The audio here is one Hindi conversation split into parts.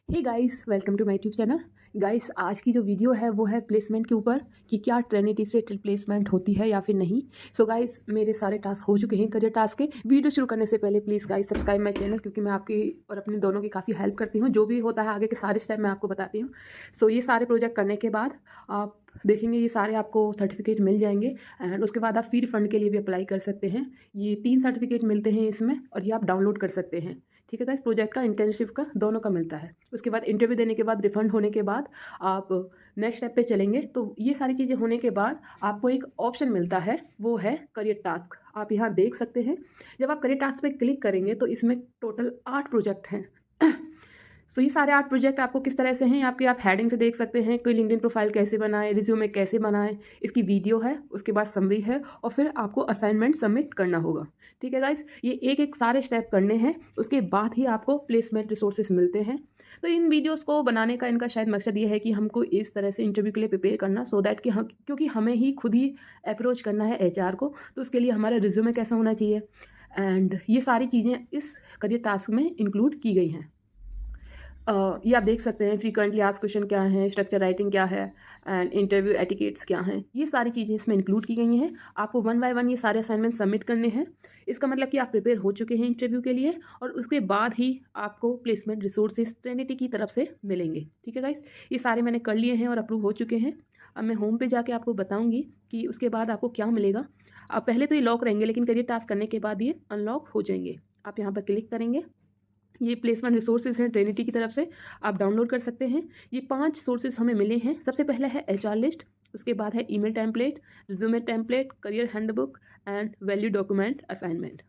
Hey guys, welcome to my YouTube channel. Guys, आज की जो वीडियो है वो है प्लेसमेंट के ऊपर कि क्या ट्रिनिटी से प्लेसमेंट होती है या फिर नहीं। सो गाइस, मेरे सारे टास्क हो चुके हैं करियर टास्क के। वीडियो शुरू करने से पहले please guys subscribe my channel, क्योंकि मैं आपकी और अपने दोनों की काफ़ी हेल्प करती हूँ। जो भी होता है आगे के सारे स्टेप मैं आपको बताती हूँ। सो ये सारे प्रोजेक्ट करने के बाद आप देखेंगे ये सारे आपको सर्टिफिकेट मिल जाएंगे। एंड उसके बाद आप फीड फंड के लिए भी अप्लाई कर सकते हैं। ये 3 सर्टिफिकेट मिलते हैं इसमें, और ये आप डाउनलोड कर सकते हैं। ठीक है गाइस, प्रोजेक्ट का, इंटर्नशिप का, दोनों का मिलता है। उसके बाद इंटरव्यू देने के बाद, रिफंड होने के बाद आप नेक्स्ट स्टेप पे चलेंगे। तो ये सारी चीज़ें होने के बाद आपको एक ऑप्शन मिलता है, वो है करियर टास्क। आप यहाँ देख सकते हैं। जब आप करियर टास्क पे क्लिक करेंगे तो इसमें टोटल 8 प्रोजेक्ट हैं। सो ये सारे 8 प्रोजेक्ट आपको किस तरह से हैं, आपके आप हेडिंग से देख सकते हैं। कोई लिंक्डइन प्रोफाइल कैसे बनाए, रिज्यूमे कैसे बनाए, इसकी वीडियो है, उसके बाद समरी है, और फिर आपको असाइनमेंट सबमिट करना होगा। ठीक है गाइस, ये एक एक सारे स्टेप करने हैं। उसके बाद ही आपको प्लेसमेंट रिसोर्सेज मिलते हैं। तो इन वीडियोस को बनाने का इनका शायद मकसद ये है कि हमको इस तरह से इंटरव्यू के लिए प्रिपेयर करना, सो दैट कि हम, क्योंकि हमें ही खुद ही अप्रोच करना है एचआर को, तो उसके लिए हमारा रिज्यूमे कैसा होना चाहिए, एंड ये सारी चीज़ें इस करियर टास्क में इंक्लूड की गई हैं। ये आप देख सकते हैं, फ्रीक्वेंटली आस्क्ड क्वेश्चन क्या है, स्ट्रक्चर राइटिंग क्या है, एंड इंटरव्यू एटिकेट्स क्या हैं। ये सारी चीज़ें इसमें इंक्लूड की गई हैं। आपको 1 बाय 1 ये सारे असाइनमेंट सबमिट करने हैं। इसका मतलब कि आप प्रिपेयर हो चुके हैं इंटरव्यू के लिए, और उसके बाद ही आपको प्लेसमेंट रिसोर्सेज ट्रिनिटी की तरफ से मिलेंगे। ठीक है गाइस, ये सारे मैंने कर लिए हैं और अप्रूव हो चुके हैं। अब मैं होम पे जाके आपको बताऊंगी कि उसके बाद आपको क्या मिलेगा। आप पहले तो ये लॉक रहेंगे, लेकिन करियर टास्क करने के बाद ये अनलॉक हो जाएंगे। आप यहाँ पर क्लिक करेंगे। ये प्लेसमेंट रिसोर्सेज हैं ट्रिनिटी की तरफ से, आप डाउनलोड कर सकते हैं। ये 5 सोर्सेज हमें मिले हैं। सबसे पहला है एचआर लिस्ट, उसके बाद है email template, resume template, career handbook, and value document assignment.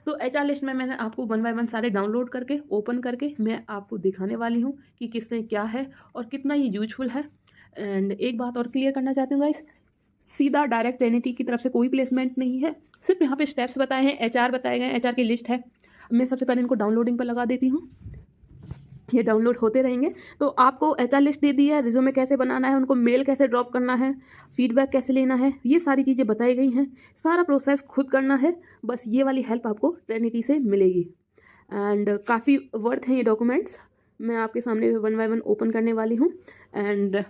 तो एचआर लिस्ट में मैंने आपको 1 बाय 1 सारे डाउनलोड करके ओपन करके मैं आपको दिखाने वाली हूँ कि किसमें क्या है और कितना ये यूजफुल है। एंड एक बात और क्लियर करना चाहती हूँ गाइस, सीधा डायरेक्ट ट्रिनिटी की तरफ से कोई प्लेसमेंट नहीं है। सिर्फ यहाँ पे स्टेप्स बताए हैं, एचआर बताए गए, एचआर की लिस्ट है। मैं सबसे पहले इनको डाउनलोडिंग पर लगा देती हूँ। ये डाउनलोड होते रहेंगे। तो आपको एचआर लिस्ट दे दी है, रिज्यूमे कैसे बनाना है, उनको मेल कैसे ड्रॉप करना है, फीडबैक कैसे लेना है, ये सारी चीज़ें बताई गई हैं। सारा प्रोसेस खुद करना है। बस ये वाली हेल्प आपको ट्रिनिटी से मिलेगी। एंड काफ़ी वर्थ हैं ये डॉक्यूमेंट्स। मैं आपके सामने 1 बाय 1 ओपन करने वाली हूँ। एंड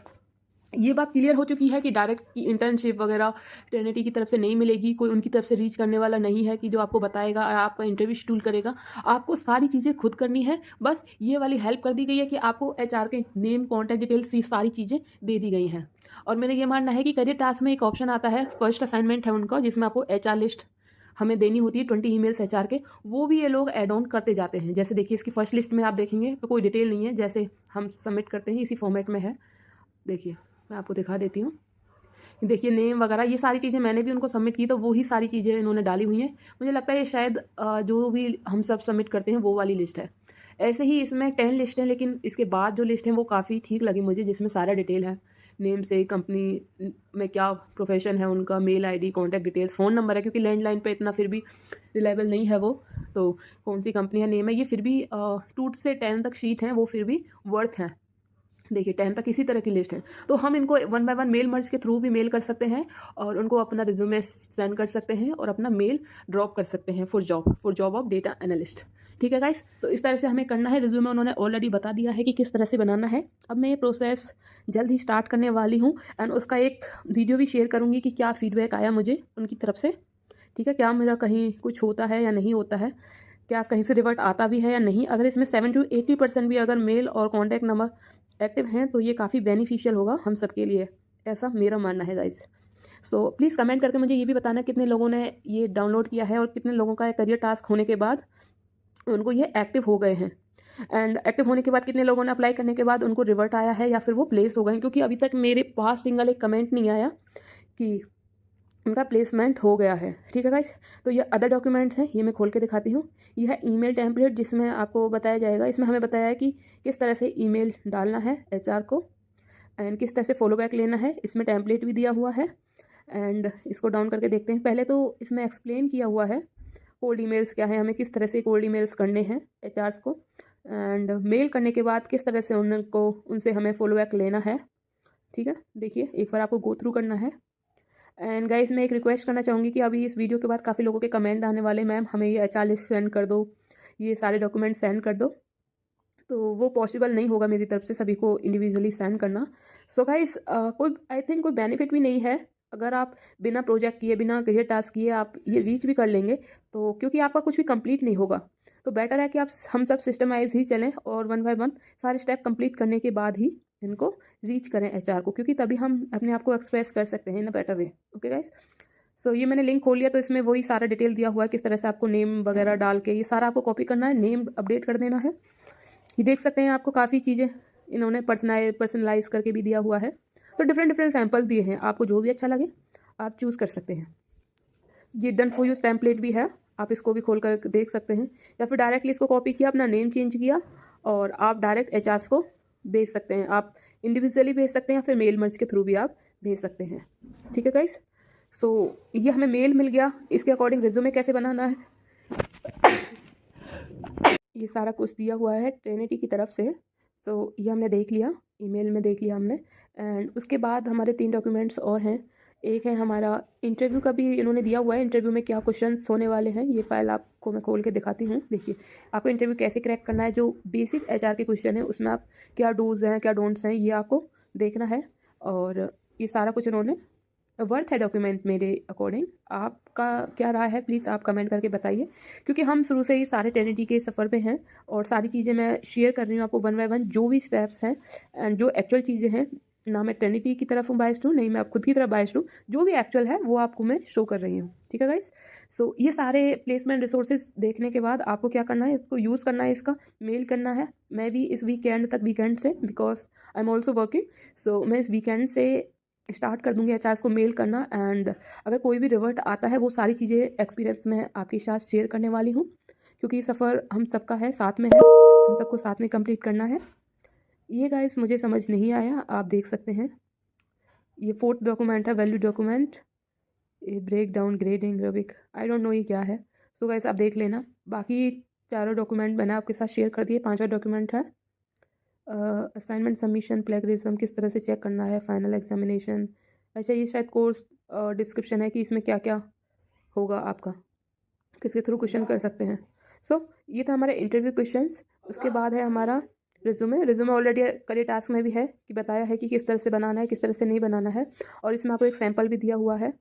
ये बात क्लियर हो चुकी है कि डायरेक्ट की इंटर्नशिप वगैरह ट्रिनिटी की तरफ से नहीं मिलेगी। कोई उनकी तरफ से रीच करने वाला नहीं है कि जो आपको बताएगा, आपका इंटरव्यू शेड्यूल करेगा। आपको सारी चीज़ें खुद करनी है। बस ये वाली हेल्प कर दी गई है कि आपको एचआर के नेम, कॉन्टैक्ट डिटेल्स, ये सारी चीज़ें दे दी गई हैं। और मेरा ये मानना है कि करियर टास्क में एक ऑप्शन आता है, फर्स्ट असाइनमेंट है उनका, जिसमें आपको एचआर लिस्ट हमें देनी होती है, 20 ईमेल्स एचआर के। वो भी ये लोग ऐड ऑन करते जाते हैं। जैसे देखिए, इसकी फर्स्ट लिस्ट में आप देखेंगे तो कोई डिटेल नहीं है, जैसे हम सबमिट करते हैं इसी फॉर्मेट में है। देखिए, मैं आपको दिखा देती हूँ। देखिए, नेम वगैरह ये सारी चीज़ें मैंने भी उनको सबमिट की, तो वो ही सारी चीज़ें इन्होंने डाली हुई हैं। मुझे लगता है ये शायद जो भी हम सब सबमिट करते हैं वो वाली लिस्ट है। ऐसे ही इसमें 10 लिस्ट है, लेकिन इसके बाद जो लिस्ट है वो काफ़ी ठीक लगी मुझे, जिसमें सारा डिटेल है। नेम से, कंपनी में क्या प्रोफेशन है उनका, mail ID, contact details, phone number है, क्योंकि लैंडलाइन पे इतना फिर भी रिलायबल नहीं है वो। तो कौन सी कंपनी है, नेम है, ये फिर भी 2 से 10 तक शीट हैं, वो फिर भी वर्थ हैं। देखिए, 10 तक इसी तरह की लिस्ट है। तो हम इनको 1 बाय 1 मेल मर्ज के थ्रू भी मेल कर सकते हैं, और उनको अपना रिज्यूमे सेंड कर सकते हैं, और अपना मेल ड्रॉप कर सकते हैं for job of data analyst. ठीक है गाइस, तो इस तरह से हमें करना है। रिज्यूमे उन्होंने ऑलरेडी बता दिया है कि किस तरह से बनाना है। अब मैं ये प्रोसेस जल्द ही स्टार्ट करने वाली हूँ, एंड उसका एक वीडियो भी शेयर करूँगी कि क्या फीडबैक आया मुझे उनकी तरफ से। ठीक है, क्या मेरा कहीं कुछ होता है या नहीं होता है, क्या कहीं से रिवर्ट आता भी है या नहीं। अगर इसमें 70 to 80% भी अगर मेल और कॉन्टैक्ट नंबर एक्टिव हैं तो ये काफ़ी बेनिफिशियल होगा हम सबके लिए, ऐसा मेरा मानना है गाइस। सो प्लीज़ कमेंट करके मुझे ये भी बताना कितने लोगों ने ये डाउनलोड किया है, और कितने लोगों का करियर टास्क होने के बाद उनको ये एक्टिव हो गए हैं। एंड एक्टिव होने के बाद कितने लोगों ने अप्लाई करने के बाद उनको रिवर्ट आया है, या फिर वो प्लेस हो गए हैं, क्योंकि अभी तक मेरे पास सिंगल एक कमेंट नहीं आया कि उनका प्लेसमेंट हो गया है। ठीक है गाइस, तो ये अदर डॉक्यूमेंट्स हैं, ये मैं खोल के दिखाती हूँ। ये है ईमेल टेम्पलेट, जिसमें आपको बताया जाएगा, इसमें हमें बताया है कि किस तरह से ईमेल डालना है एचआर को, एंड किस तरह से फॉलो बैक लेना है। इसमें टेम्पलेट भी दिया हुआ है। एंड इसको डाउन करके देखते हैं। पहले तो इसमें एक्सप्लेन किया हुआ है कोल्ड ईमेल्स क्या है, हमें किस तरह से कोल्ड ईमेल्स करने हैं एचआर्स को, एंड मेल करने के बाद किस तरह से उनसे हमें फॉलो बैक लेना है। ठीक है, देखिए एक बार आपको गो थ्रू करना है। एंड गाइस, मैं एक रिक्वेस्ट करना चाहूँगी कि अभी इस वीडियो के बाद काफ़ी लोगों के कमेंट आने वाले, मैम हमें ये एचआर लिस्ट सेंड कर दो, ये सारे डॉक्यूमेंट सेंड कर दो। तो वो पॉसिबल नहीं होगा मेरी तरफ से सभी को इंडिविजुअली सेंड करना। सो गाइस कोई आई थिंक कोई बेनिफिट भी नहीं है अगर आप बिना प्रोजेक्ट किए बिना करियर टास्क किए आप ये रीच भी कर लेंगे, तो क्योंकि आपका कुछ भी कंप्लीट नहीं होगा। तो बेटर है कि आप हम सब सिस्टमाइज ही चलें और 1 बाय 1 सारे स्टेप कंप्लीट करने के बाद ही इनको रीच करें एचआर को, क्योंकि तभी हम अपने आप को एक्सप्रेस कर सकते हैं in a better way. Okay guys, so ये मैंने लिंक खोल लिया, तो इसमें वही सारा डिटेल दिया हुआ है किस तरह से आपको नेम वगैरह डाल के ये सारा आपको कॉपी करना है, नेम अपडेट कर देना है। ये देख सकते हैं आपको काफ़ी चीज़ें इन्होंने पर्सनलाइज करके भी दिया हुआ है। तो डिफरेंट डिफरेंट सैम्पल दिए हैं, आपको जो भी अच्छा लगे आप चूज़ कर सकते हैं। ये डन फॉर यूज टेम्पलेट भी है, आप इसको भी खोल कर देख सकते हैं, या फिर डायरेक्टली इसको कॉपी किया, अपना नेम चेंज किया और आप डायरेक्ट एचआर्स को भेज सकते हैं। आप इंडिविजुअली भेज सकते हैं या फिर मेल मर्ज के थ्रू भी आप भेज सकते हैं। ठीक है गाइस, सो ये हमें मेल मिल गया, इसके अकॉर्डिंग रिज्यूमे कैसे बनाना है ये सारा कुछ दिया हुआ है ट्रिनिटी की तरफ से। सो ये हमने देख लिया, ईमेल में देख लिया हमने। एंड उसके बाद हमारे 3 डॉक्यूमेंट्स और हैं। एक है हमारा इंटरव्यू का भी इन्होंने दिया हुआ है, इंटरव्यू में क्या क्वेश्चंस होने वाले हैं ये फाइल आपको मैं खोल के दिखाती हूँ। देखिए आपको इंटरव्यू कैसे क्रैक करना है, जो बेसिक एचआर के क्वेश्चन है उसमें आप क्या डूज हैं क्या डोंट्स हैं ये आपको देखना है। और ये सारा कुछ इन्होंने वर्थ है डॉक्यूमेंट मेरे अकॉर्डिंग। आपका क्या राय है प्लीज़ आप कमेंट करके बताइए, क्योंकि हम शुरू से ही सारे ट्रिनिटी के सफ़र पे हैं और सारी चीज़ें मैं शेयर कर रही हूँ आपको 1 बाय 1 जो भी स्टेप्स हैं एंड जो एक्चुअल चीज़ें हैं। ना मैं ट्रिनिटी की तरफ हूँ बायस्ड हूँ, नहीं मैं खुद की तरफ बायस्ड हूँ, जो भी एक्चुअल है वो आपको मैं शो कर रही हूँ। ठीक है गाइस, सो ये सारे प्लेसमेंट रिसोर्सेज देखने के बाद आपको क्या करना है, इसको यूज़ करना है, इसका मेल करना है। मैं भी इस वीकेंड से because I am also working, so मैं इस वीकेंड से स्टार्ट कर दूंगी एचआर्स को मेल करना। एंड अगर कोई भी रिवर्ट आता है वो सारी चीज़ें एक्सपीरियंस मैं आपके साथ शेयर करने वाली हूँ, क्योंकि ये सफ़र हम सबका है, साथ में है, हम सबको साथ में कंप्लीट करना है। ये गाइस मुझे समझ नहीं आया, आप देख सकते हैं ये 4th डॉक्यूमेंट है, वैल्यू डॉक्यूमेंट, ये break down grading rubric, I don't know ये क्या है। सो गाइस आप देख लेना, बाकी चारों डॉक्यूमेंट मैंने आपके साथ शेयर कर दिए। 5वां डॉक्यूमेंट है असाइनमेंट सबमिशन प्लेगरिज्म किस तरह से चेक करना है, फाइनल एग्जामिनेशन। अच्छा ये शायद कोर्स डिस्क्रिप्शन है कि इसमें क्या क्या होगा, आपका किसके थ्रू क्वेश्चन कर सकते हैं। सो ये था हमारे इंटरव्यू क्वेश्चंस। उसके बाद है हमारा रिज्यूमे ऑलरेडी करियर टास्क में भी है कि बताया है कि किस तरह से बनाना है किस तरह से नहीं बनाना है, और इसमें आपको एक सैम्पल भी दिया हुआ है।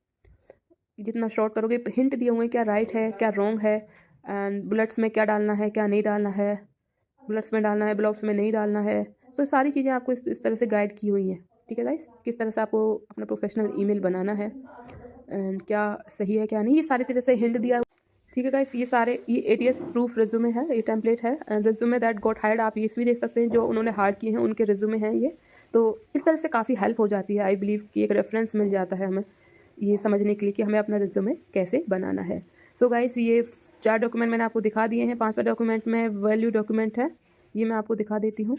जितना शॉर्ट करोगे हिंट दिए हुए हैं क्या राइट है क्या रॉन्ग है, एंड बुलेट्स में क्या डालना है क्या नहीं डालना है, बुलेट्स में डालना है ब्लॉक्स में नहीं डालना है। तो सारी चीज़ें आपको इस तरह से गाइड की हुई हैं। ठीक है गाइस, किस तरह से आपको अपना प्रोफेशनल ईमेल बनाना है एंड क्या सही है क्या नहीं, ये सारी तरह से हिंट दिया। ठीक है गाइस, ये ATS प्रूफ रिज्यूमे है, ये टेम्पलेट है। रिज्यूमे दैट गॉट हायर्ड, आप ये भी देख सकते हैं जो उन्होंने हायर किए हैं उनके रिज्यूमे हैं ये। तो इस तरह से काफ़ी हेल्प हो जाती है, आई बिलीव कि एक रेफरेंस मिल जाता है हमें ये समझने के लिए कि हमें अपना रिज्यूमे कैसे बनाना है। सो गाइस ये 4 डॉक्यूमेंट मैंने आपको दिखा दिए हैं। 5वां डॉक्यूमेंट में वैल्यू डॉक्यूमेंट है, ये मैं आपको दिखा देती हूँ।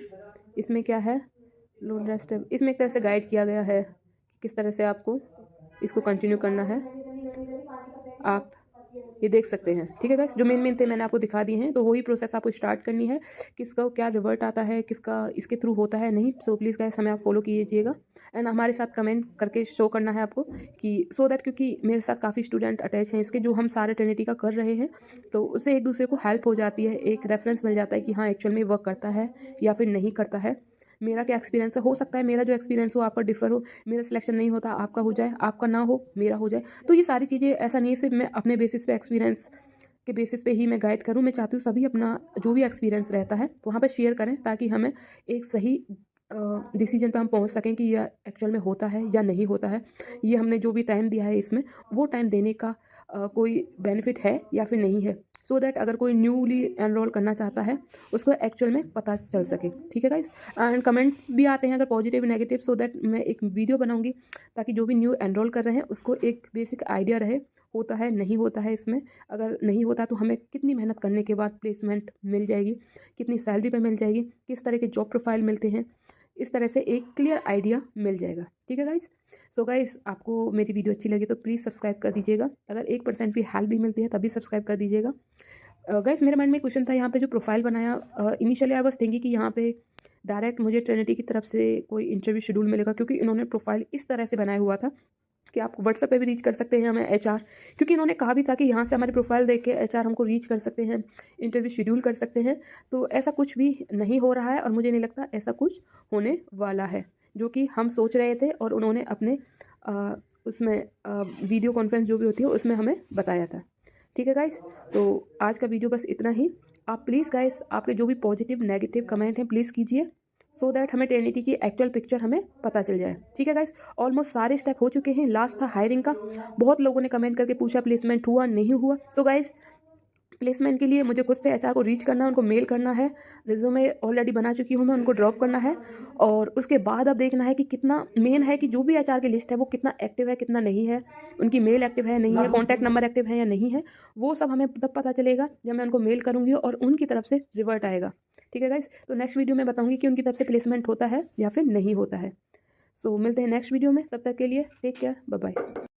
इसमें क्या है, लोड रेस्ट, इसमें एक तरह से गाइड किया गया है किस तरह से आपको इसको कंटिन्यू करना है, आप ये देख सकते हैं। ठीक है गाइस, जो मेन थे मैंने आपको दिखा दिए हैं, तो वही प्रोसेस आपको स्टार्ट करनी है। किसका क्या रिवर्ट आता है, किसका इसके थ्रू होता है नहीं, सो प्लीज़ गाइस हमें आप फॉलो कीजिएगा एंड हमारे साथ कमेंट करके शो करना है आपको कि सो दैट, क्योंकि मेरे साथ काफ़ी स्टूडेंट अटैच हैं इसके, जो हम सारे ट्रिनिटी का कर रहे हैं, तो उससे एक दूसरे को हेल्प हो जाती है, एक रेफरेंस मिल जाता है कि हाँ एक्चुअल में वर्क करता है या फिर नहीं करता है। मेरा क्या एक्सपीरियंस है, हो सकता है मेरा जो एक्सपीरियंस हो आपका डिफर हो, मेरा सिलेक्शन नहीं होता आपका हो जाए, आपका ना हो मेरा हो जाए। तो ये सारी चीज़ें ऐसा नहीं है सिर्फ मैं अपने बेसिस पे एक्सपीरियंस के बेसिस पे ही मैं गाइड करूँ, मैं चाहती हूँ सभी अपना जो भी एक्सपीरियंस रहता है वहाँ पर शेयर करें, ताकि हमें एक सही डिसीजन पे हम पहुँच सकें कि यह एक्चुअल में होता है या नहीं होता है। ये हमने जो भी टाइम दिया है इसमें वो टाइम देने का कोई बेनिफिट है या फिर नहीं है, सो दैट अगर कोई न्यूली एनरोल करना चाहता है उसको एक्चुअल में पता चल सके। ठीक है गाइस, एंड कमेंट भी आते हैं अगर पॉजिटिव नेगेटिव, सो दैट मैं एक वीडियो बनाऊंगी ताकि जो भी न्यू एनरोल कर रहे हैं उसको एक बेसिक आइडिया रहे, होता है नहीं होता है इसमें। अगर नहीं होता तो हमें कितनी मेहनत करने के बाद प्लेसमेंट मिल जाएगी, कितनी सैलरी पे मिल जाएगी, किस तरह के जॉब प्रोफाइल मिलते हैं, इस तरह से एक क्लियर आइडिया मिल जाएगा। ठीक है गाइस, सो गाइस आपको मेरी वीडियो अच्छी लगी तो प्लीज़ सब्सक्राइब कर दीजिएगा, अगर 1% भी हेल्प भी मिलती है तभी सब्सक्राइब कर दीजिएगा। गाइस मेरे माइंड में क्वेश्चन था यहाँ पे जो प्रोफाइल बनाया, इनिशियली आई वाज थिंकिंग कि यहाँ पे डायरेक्ट मुझे ट्रिनिटी की तरफ से कोई इंटरव्यू शेड्यूल मिलेगा, क्योंकि इन्होंने प्रोफाइल इस तरह से बनाया हुआ था कि आप व्हाट्सएप पे भी रीच कर सकते हैं हमें एचआर, क्योंकि इन्होंने कहा भी था कि यहाँ से हमारी प्रोफाइल देख के एचआर हमको रीच कर सकते हैं, इंटरव्यू शेड्यूल कर सकते हैं। तो ऐसा कुछ भी नहीं हो रहा है और मुझे नहीं लगता ऐसा कुछ होने वाला है, जो कि हम सोच रहे थे और उन्होंने अपने उसमें वीडियो कॉन्फ्रेंस जो भी होती है उसमें हमें बताया था। ठीक है गाइस, तो आज का वीडियो बस इतना ही। आप प्लीज़ गाइस आपके जो भी पॉजिटिव नेगेटिव कमेंट हैं प्लीज़ कीजिए, सो दैट हमें ट्रिनिटी की एक्चुअल पिक्चर हमें पता चल जाए। ठीक है गाइस, ऑलमोस्ट सारे स्टेप हो चुके हैं, लास्ट था हायरिंग का। बहुत लोगों ने कमेंट करके पूछा प्लेसमेंट हुआ नहीं हुआ। तो गाइस प्लेसमेंट के लिए मुझे खुद से एचआर को रीच करना है, उनको मेल करना है, रिज्यूमे ऑलरेडी बना चुकी हूँ मैं, उनको ड्रॉप करना है और उसके बाद अब देखना है कि कितना मेन है कि जो भी एचआर की लिस्ट है वो कितना एक्टिव है कितना नहीं है, उनकी मेल एक्टिव है नहीं है, कॉन्टैक्ट नंबर एक्टिव है या नहीं है, वो सब हमें तब पता चलेगा जब मैं उनको मेल करूँगी और उनकी तरफ से रिवर्ट आएगा। ठीक है गाइस, तो नेक्स्ट वीडियो में बताऊँगी कि उनकी तरफ से प्लेसमेंट होता है या फिर नहीं होता है। सो मिलते हैं नेक्स्ट वीडियो में, तब तक के लिए टेक केयर, बाय बाय।